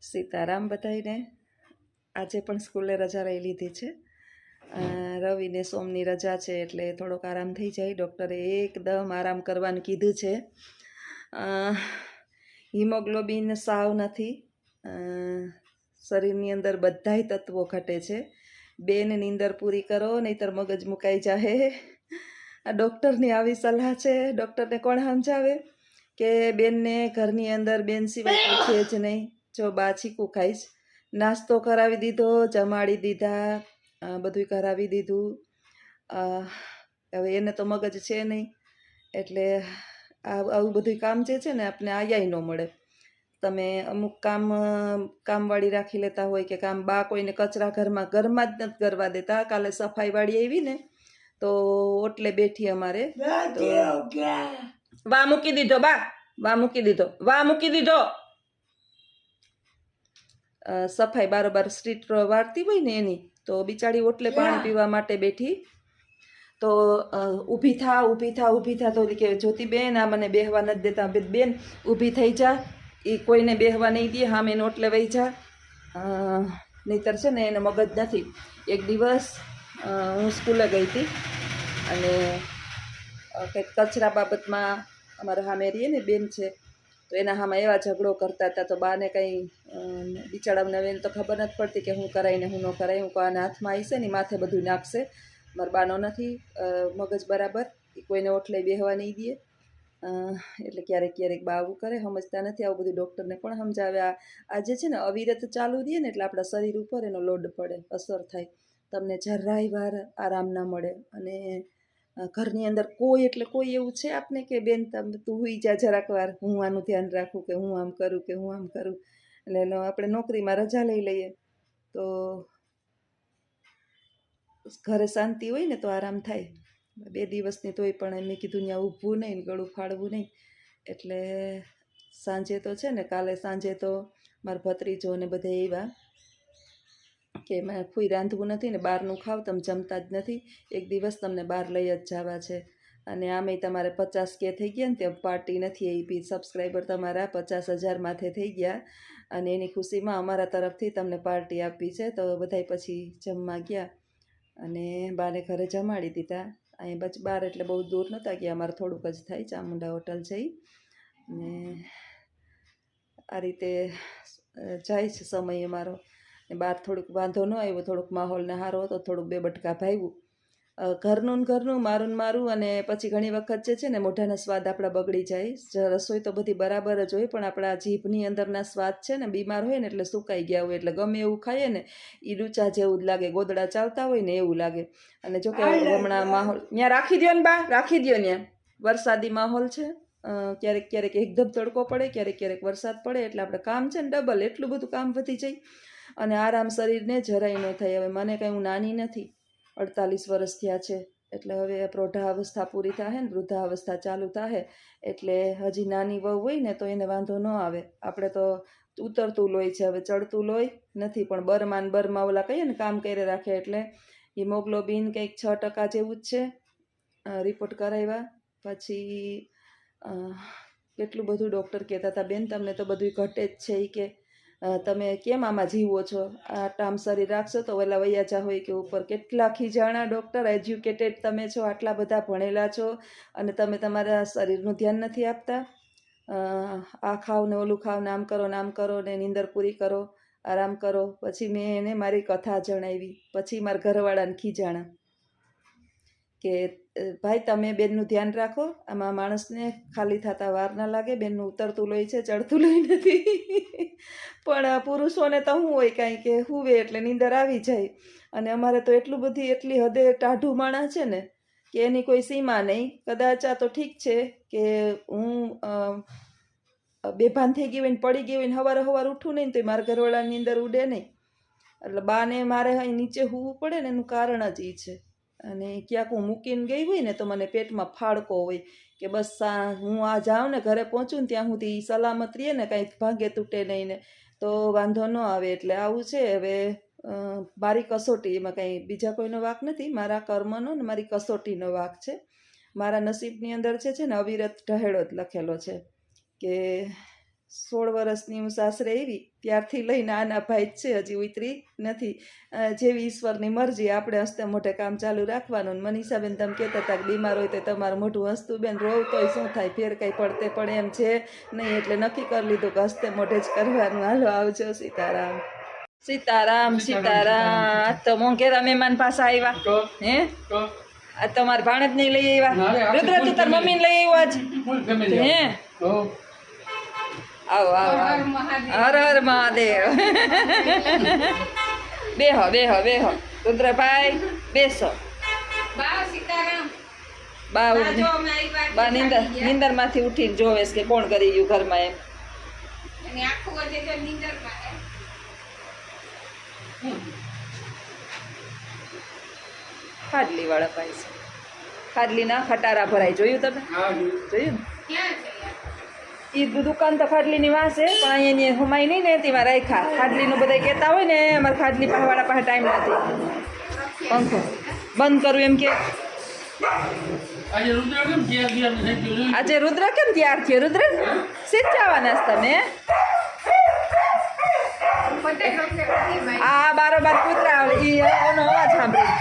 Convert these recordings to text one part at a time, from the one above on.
સીતારામ બધાઈને આજે પણ સ્કૂલે રજા લઈ લીધી છે. રવિ ને સોમની રજા છે એટલે થોડોક આરામ થઈ જાય. ડૉક્ટરે એકદમ આરામ કરવાનું કીધું છે. હિમોગ્લોબિન સાવ નથી, શરીરની અંદર બધાય તત્વો ઘટે છે. બેન નીંદર પૂરી કરો નહીંતર મગજ મુકાઈ જાહે. આ ડૉક્ટરની આવી સલાહ છે. ડૉક્ટરને કોણ સમજાવે કે બેનને ઘરની અંદર બેન સિવાય કોઈ છે જ નહીં. જો બા ચીકું ખાઈશ, નાસ્તો કરાવી દીધો, જમાડી દીધા, બધું કરાવી દીધું. હવે એને તો મગજ છે નહીં એટલે આવું બધું કામ જે છે ને આપણે આયાય ન મળે. તમે અમુક કામવાળી રાખી લેતા હોય કે કામ બા કોઈને કચરા ઘરમાં જ નથી કરવા દેતા. કાલે સફાઈવાળી આવી ને તો ઓટલે બેઠી અમારે, તો વા મૂકી દીધો, વા મૂકી દીધો, વા મૂકી દીધો. સફાઈ બારોબાર સ્ટ્રીટ વાળતી હોય ને એની, તો બિચારી ઓટલે પાણી પીવા માટે બેઠી. તો ઊભી થા તો કે જ્યોતિબેન આ મને બેહવા નથી દેતા. બેન ઊભી થઈ જા, એ કોઈને બેહવા નહીં દે, હામે ઓટલે વહી જા, નહીતર છે ને એને મગજ નથી. એક દિવસ હું સ્કૂલે ગઈ હતી અને કંઈક કચરા બાબતમાં અમારા સામે રહીએ ને બેન છે, તો એના સામે એવા ઝઘડો કરતા હતા. તો બાને કંઈ બિચારાને એને તો ખબર નથી પડતી કે હું કરાય ને હું ન કરાય. હું આના હાથમાં આવીશે ને માથે બધું નાખશે. મારા બાનો નથી મગજ બરાબર, એ કોઈને ઓટલે બેહવા નહીં દે. એટલે ક્યારેક બા આવું કરે, સમજતા નથી. આવું બધું ડૉક્ટરને પણ સમજાવે. આ જે છે ને અવિરત ચાલુ રહે ને એટલે આપણા શરીર ઉપર એનો લોડ પડે, અસર થાય. તમને જરાય વાર આરામ ના મળે. અને ઘરની અંદર કોઈ એવું છે આપને કે બેન તું હુઈ જા જરાક વાર, હું આનું ધ્યાન રાખું, કે હું આમ કરું કે હું આમ કરું. એટલે આપણે નોકરીમાં રજા લઈ લઈએ તો ઘરે શાંતિ હોય ને તો આરામ થાય. 2 દિવસની તોય પણ મેં કીધું ત્યાં ઊભવું નહીં, ગળું ફાડવું નહીં. એટલે સાંજે તો છે ને, કાલે સાંજે તો મારા ભત્રીજો ને બધા એવા કે મેં કોઈ રાંધવું નથી ને બહારનું ખાવ, તમે જમતા જ નથી, એક દિવસ તમને બહાર લઈ જ જવા છે. અને આમેય તમારે 50K થઈ ગયા ને, ત્યાં પાર્ટી નથી આપી. સબસ્ક્રાઈબર તમારા 50,000 માથે થઈ ગયા અને એની ખુશીમાં અમારા તરફથી તમને પાર્ટી આપી છે. તો બધાય પછી જમવા ગયા અને બાને ઘરે જમાડી દીધા. અહીં બહાર એટલે બહુ દૂર નહોતા ગયા, અમારે થોડુંક જ થાય, ચામુંડા હોટલ છે. ને આ રીતે જાય છે સમય અમારો. ને બહાર થોડુંક વાંધો ન આવ્યો, થોડુંક માહોલને સારો હતો, થોડુંક 2 બટકા ભાવ્યું. ઘરનું મારું અને પછી ઘણી વખત જે છે ને મોઢાના સ્વાદ આપણા બગડી જાય. રસોઈ તો બધી બરાબર જ હોય પણ આપણા જીભની અંદરના સ્વાદ છે ને બીમાર હોય ને એટલે સુકાઈ ગયા હોય, એટલે ગમે એવું ખાઈએ ને એ ડૂચા જેવું જ લાગે, ગોદડા ચાવતા હોય ને એવું લાગે. અને જો કે હમણાં માહોલ ત્યાં રાખી દો ને બા, રાખી દો ત્યાં, વરસાદી માહોલ છે. ક્યારેક એકદમ તડકો પડે, ક્યારેક વરસાદ પડે, એટલે આપણે કામ છે ને ડબલ, એટલું બધું કામ વધી જાય અને આરામ શરીરને જરાય ન થાય. હવે મને કંઈ, હું નાની નથી, 48 વર્ષ થયા છે. એટલે હવે પ્રૌઢાવસ્થા પૂરી થાય ને વૃદ્ધાવસ્થા ચાલુ થાય, એટલે હજી નાની વહુ હોય ને તો એને વાંધો ન આવે. આપણે તો ઉતરતું લોહી છે, હવે ચડતું લોહી નથી. પણ બરમાં ઓલા કહીએ ને કામ કરી રાખે, એટલે હિમોગ્લોબિન કંઈક 6% જેવું જ છે. રિપોર્ટ કરાવ્યા પછી કેટલું બધું ડૉક્ટર કહેતા હતા, બેન તમને તો બધું ઘટે જ છે. એ કે તમે કેમ આમાં જીવો છો, આમ શરીર રાખશો તો ઓલા વૈયાજા હોય કે ઉપર. કેટલા ખીજાણા ડૉક્ટર, એજ્યુકેટેડ તમે છો, આટલા બધા ભણેલા છો અને તમે તમારા શરીરનું ધ્યાન નથી આપતા. આ ખાવ ને ઓલું ખાવ ને આમ કરો ને નીંદર પૂરી કરો, આરામ કરો. પછી મેં એને મારી કથા જણાવી. પછી મારા ઘરવાળાને ખીજાણા કે ભાઈ તમે બેનનું ધ્યાન રાખો, આમાં માણસને ખાલી થતા વાર ના લાગે. બેનનું ઉતરતું લોહી છે, ચડતું લોહી નથી. પણ પુરુષોને તો શું હોય કાંઈ કે હુવે એટલે નીંદર આવી જાય. અને અમારે તો એટલી હદે ટાઢું માણસ છે ને કે એની કોઈ સીમા નહીં. કદાચ આ તો ઠીક છે કે હું બેભાન થઈ ગઈ હોય ને પડી ગઈ હોય ને સવાર ઉઠું નહીં તો મારા ઘરવાળાની નીંદર ઉડે નહીં. એટલે બાને મારે અહીં નીચે સૂવું પડે ને એનું કારણ જ એ છે. અને ક્યાંક હું મૂકીને ગઈ હોય ને તો મને પેટમાં ફાડકો હોય કે બસ હું આ જાઉં ને ઘરે પહોંચું ને ત્યાં સુધી સલામત રહીએ ને, કાંઈ ભાગે તૂટે નહીં ને તો વાંધો ન આવે. એટલે આવું છે. હવે મારી કસોટી, એમાં કંઈ બીજા કોઈનો વાંક નથી, મારા કર્મનો ને મારી કસોટીનો વાંક છે. મારા નસીબની અંદર છે ને અવિરત ઢહેડો જ લખેલો છે કે 16 વર્ષની હું સાસરે આવી ત્યારથી લઈને આના ભાઈ જ છે, હજી ઉતરી નથી. જેવી ઈશ્વરની મરજી, આપણે હસતે મોઢે કામ ચાલુ રાખવાનું. ને મનીષાબેન તમે કહેતા હતા કે બીમાર હોય તો તમારું મોઢું હસતું બેન, રોવ તોય શું થાય, ફેર કંઈ પડતે પડે એમ છે નહીં. એટલે નક્કી કરી લીધું કે હસતે મોઢે જ કરવાનું. હાલો આવજો. સીતારામ સીતારામ સીતારામ. તો મોંઘેરા મહેમાન પાસે આવ્યા હે? આ તમારા ભાણેજ નહીં લઈ આવ્યા? રુદ્ર તું તાર મમ્મીને લઈ આવ્યો આજ હે? આવો આવો. હર હર મહાદેવ. બેહો બેહો બેહો. રુદ્રભાઈ બેસો. બા નીંદર માંથી ઉઠીને જોવે કે કોણ કરી ગયું ઘરમાં એમ. ખાડલી વાળા ભાઈ છે. ખાડલી ના ખટારા ભરાય, જોયું તમે? જોયું ને? એ દુકાન તો ખાડલી ની વાંસે, પણ અહીંયા હુમાઈ નહીં ને તેમાં રાખ્યા. ખાડલી નું બધા કહેતા હોય ને અમારે ખાડલી વાળા પાસે ટાઈમ નથી. પંખો બંધ કરું એમ કે. આજે રુદ્ર કેમ તૈયાર થયો? રુદ્ર સીધ જવાના તમે? આ બારોબાર કૂતરા આવે એનો અવાજ સાંભળી,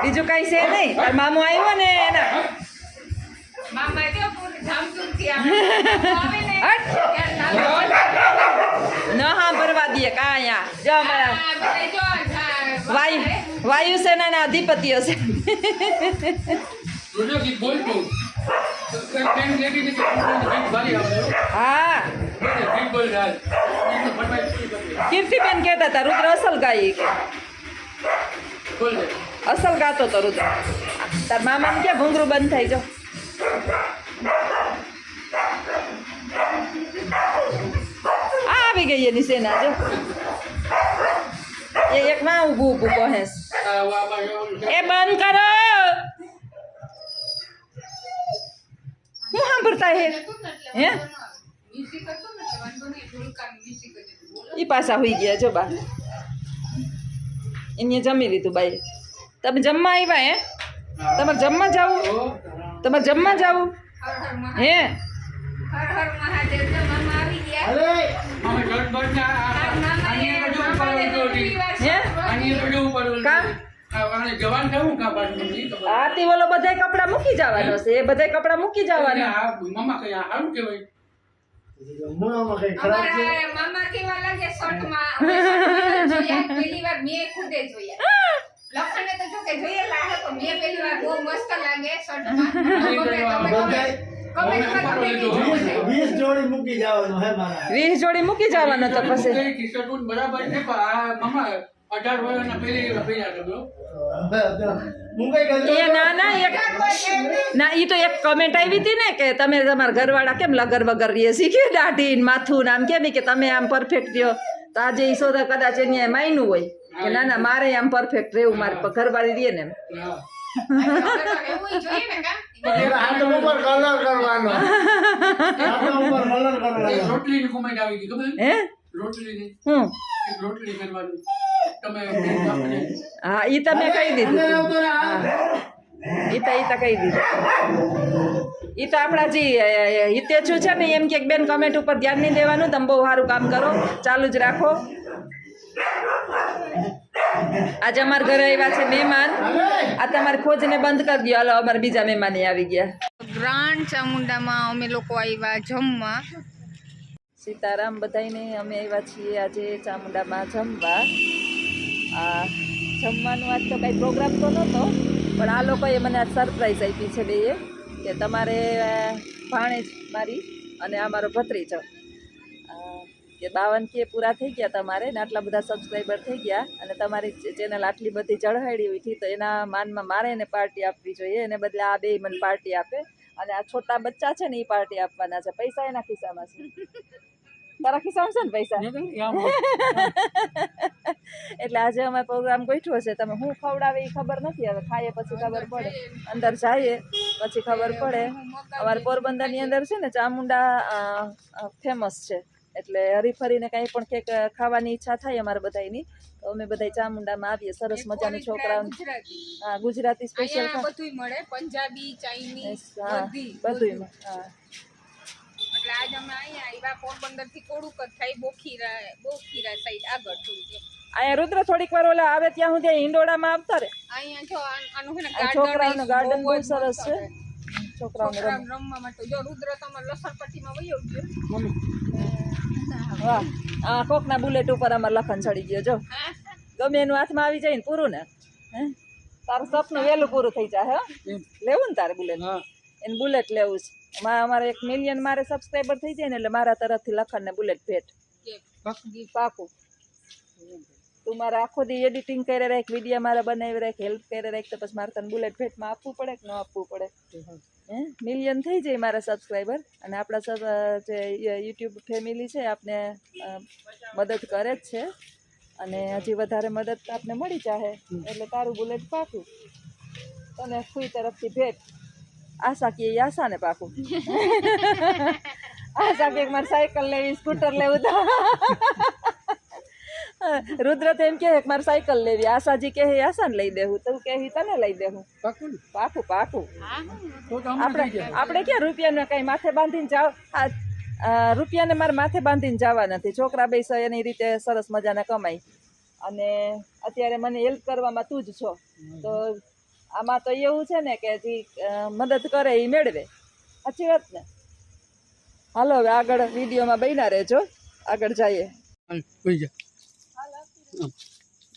બીજું કઈ છે નહીં. તાર મામો આવ્યો ને એના ન સાંભળવા દે કા. અહીંયા જો અમારા વાયુસેનાના અધિપતિઓ છે. હા કીર્તિબેન કહેતા હતા રુદ્ર અસલ ગાય કે અસલ ગાતો તો રુદ્ર. તાર મામાને ક્યાં ઘૂંઘરું બંધ થાય? જો આવી ગઈ એની સેના. જો એ એક ના ઊભું ઊભું કહે એ બંધ કરો. હું સાંભળતા હે ઈ પાછા હોઈ ગયા. જો બા એને જમી લીધું. બાઈ તમે જમવા આવ્યા હે? તમારે જમવા જાવું? તમારે જમવા જાવું હે? આથી ઓલો બધા કપડા મૂકી જવાનો છે. એ બધા કપડા મૂકી જવાના. મામા કેવા લાગે શર્ટમાં? પહેલી વાર મેં ખુદે જોયા. લખણને તો જો કે જોયેલા હે, પણ મેં પહેલી વાર બહુ મસ્ત લાગે શર્ટમાં. 20 જોડી મૂકી જવાનું હે મારા. 20 જોડી મૂકી જવાનો તો પછી બરાબર છે. મામા 18 વર્ષના પહેલી પહેર્યા ના ઈ તો એક કમેન્ટ આવી હતી ને કે તમે તમારા ઘરવાળા કેમ લગર વગર રહીએ શીખે દાઢી માથું આમ કેમ કે તમે આમ પરફેક્ટ રહ્યો. તો આજે ઈ સોદા કદાચ એને માયનું હોય કે ના ના મારે આમ પરફેક્ટ રહેવું, મારે ઘરવાળી રહીએ ને એમ. હા ઈ તમે કહી દીધું. ઈ તો કહી દીધું. ઈ તો આપણા જે હિતેચુ છે ને એમ કે બેન કમેન્ટ ઉપર ધ્યાન નહીં દેવાનું, તમે બહુ સારું કામ કરો, ચાલુ જ રાખો. આજે અમારા ઘરે આવ્યા છે મહેમાન. આ તમારી ખોજને બંધ કરી દો. હાલો અમારા બીજા મહેમાન આવી ગયા. ગ્રાન્ડ ચામુંડામાં અમે લોકો આવ્યા જમવા. સીતારામ બધાને. અમે આવ્યા છીએ આજે ચામુંડામાં જમવા. આ જમવાનું આજ તો કંઈ પ્રોગ્રામ તો નહોતો, પણ આ લોકોએ મને આજ સરપ્રાઈઝ આપી છે બેએ કે તમારે ભાણેજ મારી અને આ મારો ભત્રીજો કે 52 પૂરા થઈ ગયા તમારે ને આટલા બધા સબસ્ક્રાઈબર થઈ ગયા અને તમારી ચેનલ આટલી બધી ચઢાડી હતી, તો એના માનમાં મારે એને પાર્ટી આપવી જોઈએ. એને બદલે આ બે મને પાર્ટી આપે અને આ છોટા બચ્ચા છે ને એ પાર્ટી આપવાના છે. પૈસા એના ખિસ્સામાં છે. તારા ખિસ્સામાં છે ને પૈસા? એટલે આજે અમે પ્રોગ્રામ ગોઠવ્યો છે. તમે હું ખવડાવે એ ખબર નથી, હવે ખાઈએ પછી ખબર પડે. અંદર જઈએ પછી ખબર પડે. અમારે પોરબંદરની અંદર છે ને ચામુંડા ફેમસ છે, એટલે હરીફરીને કાંઈ પણ કંઈક ખાવાની ઈચ્છા થાય અમારે બધાની, તો અમે બધા ચામુંડામાં આવીએ. સરસ મજાનું છોકરાઓ. હા ગુજરાતી સ્પેશિયલ બધું મળે, પંજાબી ચાઇનીઝ બધું. હા એટલે આજ અમે અહીંયા આવ્યા પોરબંદર થી થોડુંક જ થાય બોખીરા સાઈડ આગળ થોડુંક એમ. અહીંયા રુદ્ર થોડીક વાર ઓલા આવે ત્યાં સુધી હિંડોળામાં આવતા રે. અહીંયા જો આનું છે ને આ છોકરાઓનું ગાર્ડન બહુ જ સરસ મસ્ત છે. છે. છોકરાઓને છોકરાઓને રમવા માટે જો રુદ્ર તમારે લસણપટ્ટીમાં વયો ગયો. વાહ આ કોકના બુલેટ ઉપર અમારે લખન ચડી ગયો જો ગમે એનું હાથમાં આવી જાય ને પૂરું ને હે તારું સપનું વહેલું પૂરું થઈ જાય હે લેવું ને તારે બુલેટ હા એને બુલેટ લેવું છે અમારે 1 મિલિયન મારે સબસ્ક્રાઈબર થઈ જાય ને એટલે મારા તરફથી લખન ને બુલેટ ભેટ પાકું તું મારે આખો દી એડિટિંગ કરી રાખ વિડીયો મારે બનાવી રાખ હેલ્પ કરી રાખ તો પછી મારે તને બુલેટ ભેટમાં આપવું પડે કે ન આપવું પડે હે મિલિયન થઈ જાય મારા સબસ્ક્રાઈબર અને આપણા જે યુટ્યુબ ફેમિલી છે આપને મદદ કરે જ છે અને હજી વધારે મદદ આપને મળી જાહે એટલે તારું બુલેટ પાકું તને ફૂઈ તરફથી ભેટ આશા કે આશા ને પાકું આશા કે મારે સાયકલ લેવી સ્કૂટર લેવું તો રુદ્ર તો એમ કે મારે સાયકલ લેવી આશાજી કે આશા ને લઈ દેવું તું કે તને લઈ દેવું પાકું ને? પાકું પાકું તો તો અમે થઈ જાય આપણે ક્યાં રૂપિયાને કઈ માથે બાંધીને જાવ રૂપિયાને મારે માથે બાંધીને જવા નથી છોકરા બે એની રીતે સરસ મજાના કમાય અને અત્યારે મને હેલ્પ કરવામાં તું જ છો તો આમાં તો એવું છે ને કે હજી મદદ કરે એ મેળવે સાચી વાત ને હાલો હવે આગળ વિડીયોમાં બન્યા રહેજો આગળ જઈએ હાલ, હોઈ જા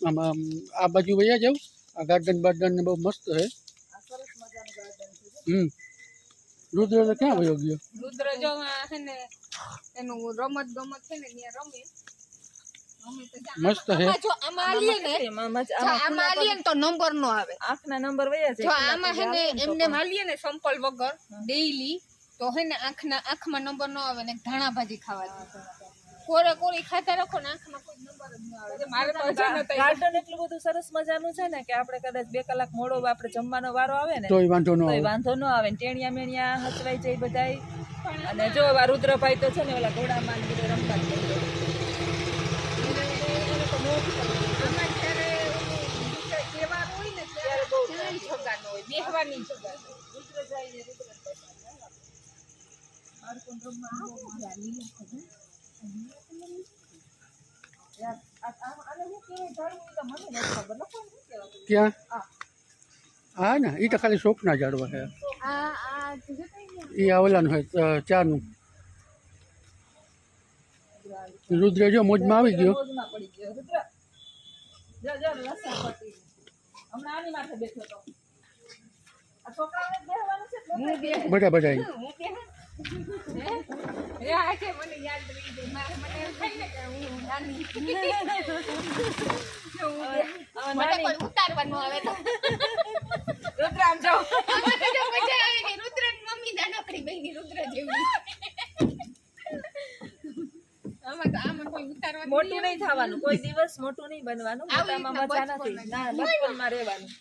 આમાં આ બાજુ વયા જાવ આ ગાર્ડન બાર્ડન બહુ મસ્ત છે રુદ્ર તો ક્યાં વયો ગયો રુદ્ર જો આ છે ને એનું રમત ગમત છે ને ત્યાં રમે મસ્ત છે જો આમાં આલીએ ને આમાં આલીએ ને તો નંબર નો આવે આંખના નંબર વયા જો આમાં છે ને એમને માલીએ ને સંપલ વગર ડેઈલી તો હે ને આંખમાં નંબર નો આવે ને ધાણા ભાજી ખાવા કોરે કોરી ખાતા રાખો ને આંખમાં કોઈ નંબર જ ન આવે મારે તો હજી નતા ગાર્ડન એટલું બધું સરસ મજાનું છે ને કે આપણે કદાચ 2 કલાક મોડો આપણે જમવાનો વારો આવે ને તોય વાંધો ન તોય આવે વાંધો ન આવે ને ટેણિયા મેણિયા હચવાઈ જાય બધાય અને જો આ રુદ્રભાઈ તો છે ને ઓલા ઘોડામાં ને બધે રમતા જ હોય. આમાં જ્યારે તહેવાર હોય ને ત્યારે બહુ જગા ન હોય બેહવાની જગા રુદ્ર જાય ને રુદ્ર બાળકોને રમવા બહુ મજા આવે. યાર આને હું કહેવાય ઝાડવું એ તો મને નથી ખબર લખો ને શું કહેવાય ક્યાં હા ને એ તો ખાલી શોખના ઝાડવા છે એ આ ઓલાનું છે ચાનું રુદ્ર જો મોજમાં આવી ગયો મોજમાં પડી ગયો રુદ્ર જા જા રસ્તા પટી હમણાં આની માથે બેઠો તો આ છોકરાઓને જ બેહવાનું છે બધા બધા આ કે મને યાદ રહી જાય મારે મને એમ થાય ને કે હું નાની મને કોઈ ઉતારવાનું આવે તો રુદ્ર આમ જાઓ મને જો મજા આવે કે રુદ્ર મમ્મી નાનકડી બહેની રુદ્ર જેવી આમાં કોઈ ઉતારવાનું મોટું નહીં થવાનું કોઈ દિવસ મોટું નહીં બનવાનું મોટામાં મજા નથી ના બચપનમાં રહેવાનું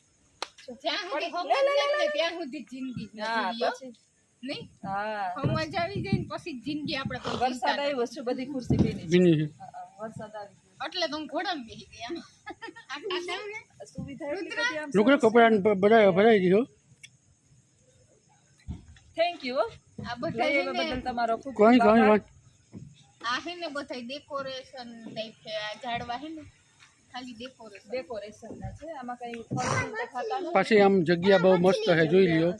જ્યાં સુધી સમજ ને ત્યાં સુધી જિંદગી હા પછી નહીં હા સમજ આવી જાય ને પછી જિંદગી આપણે કોઈ વરસાદ આવ્યો છે બધી ખુરશી ભીની છે. ભીની છે વરસાદ આવી ગયો એટલે તો હું ઘોડામાં બેસી ગઈ આમ આ સામે સુવિધા એટલી બધી આમ રુદ્ર કપડાં બધા ભરાઈ દીધો થેન્ક યુ આ બધા છે બદલ ને તમારો ખૂબ કોઈ ખૂબ કોઈ આભાર. આ હે ને બધા ડેકોરેશન ટાઈપ છે આ ઝાડવા હે ને ખાલી ડેકોરેશન ડેકોરેશન ના છે આમાં કઈ ફળ ફૂલ તો ખાતા નથી. પાછી આમ જગ્યા બહુ મસ્ત છે જોઈ લ્યો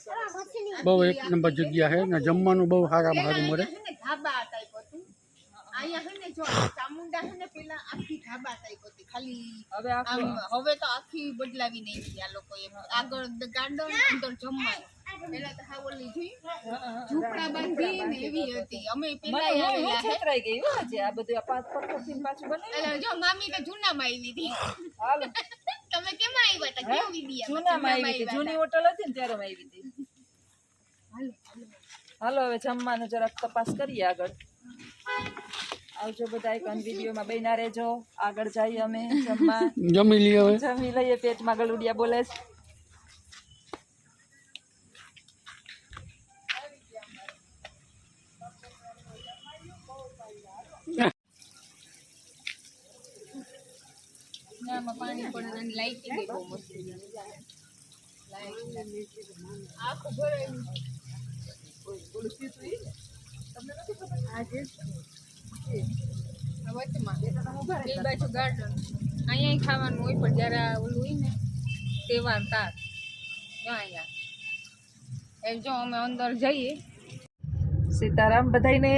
બહુ એક નંબર જગ્યા છે ને જમવાનું બહુ સારામાં સારું મળે હે ને ધાબા ટાઈપ હતું અહીંયા હે ને જો ચામુંડા હે ને પેલા આખી ધાબા ટાઈપ હતી ખાલી હવે આમ આખું હવે તો આખી બદલાવી નાખી આ લોકોએ આગળ ગાર્ડન અંદર જમવાનું પેલા તો હા ઓલી જોઈ ઝૂંપડા બાંધી ને એવી હતી અમે પેલા મને હું આવેલા હે છેતરાઈ ગઈ હો આજે આ બધું આ પથ્થરથી પાછું બનાવ્યું એટલે જો મામી તો જૂનામાં આવી હતી હાલો તમે કેમાં આવ્યા હતા કેવું વિડિયા જૂનામાં આવી હતી જૂની હોટલ હતી ને ત્યારે આવી હતી હાલો હવે જમવાનું જરાક તપાસ કરીએ આગળ આવજો બધા એક વિડીયોમાં બન્યા રહેજો આગળ જઈએ અમે જમવા જમી લઈએ હવે જમી લઈએ પેટમાં ગલુડિયા બોલે છે આમાં પાણી પણ અને લાઈટિંગ બહુ મસ્ત આખું ભરેલું આજે વચમાં બે બાજુ ગાર્ડન અહીંયા ખાવાનું હોય પણ જ્યારે આ ઓલું હોય ને તહેવાર તાર અહીંયા એમ જો અમે અંદર જઈએ. સીતારામ. બધાયને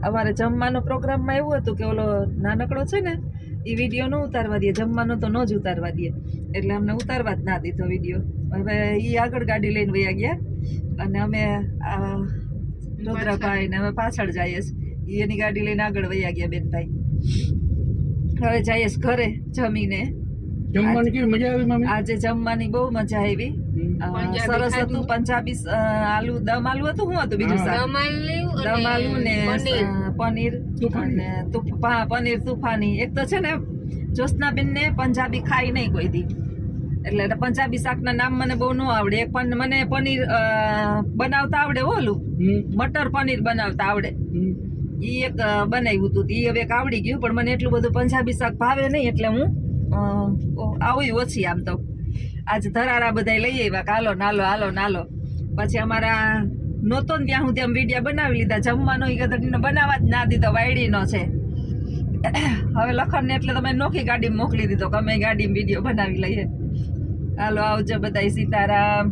અમારે જમવાનો પ્રોગ્રામમાં એવું હતું કે ઓલો નાનકડો છે ને એ વિડીયો ન ઉતારવા દે, જમવાનો તો ન જ ઉતારવા દે, એટલે અમને ઉતારવા જ ના દીધો વિડીયો. હવે એ આગળ ગાડી લઈને વયા ગયા અને અમે રુદ્રભાઈ ને અમે પાછળ જઈએ છીએ. એની ગાડી લઈને આગળ વયા ગયા બેનભાઈ. હવે જઈએ ઘરે જમીને. જમવાની કેવી મજા આવી મમ્મી? આજે જમવાની બહુ મજા આવી. સરસ હતું. પંજાબી આલુ દમ આલુ હતું. શું હતું બીજું શાક? દમ આલુ ને પનીર અને પનીર તુફાની. એક તો છે ને જ્યોત્સનાબેન ને પંજાબી ખાઈ નહીં કોઈ દી, એટલે પંજાબી શાકના નામ મને બહુ ન આવડે. એક પણ મને પનીર બનાવતા આવડે, ઓલું મટર પનીર બનાવતા આવડે. ઈ એક બનાવ્યું હતું, ઈ હવે એક આવડી ગયું, પણ મને એટલું બધું પંજાબી શાક ભાવે નહીં, એટલે હું આવી ઓછી. આમ તો આજે ધરારા બધા લઈ આવ્યા, હાલો નાલો હાલો નાલો. પછી અમારા નહોતો ને ત્યાં સુધી આમ વિડીયો બનાવી લીધા. જમવાનો એ ગધડીને બનાવવા જ ના દીધો, વાયડીનો છે. હવે લખનને એટલે તમે નોખી ગાડીમાં મોકલી દીધો કે અમે ગાડીમાં વિડીયો બનાવી લઈએ. હાલો આવજો બધા. સીતારામ.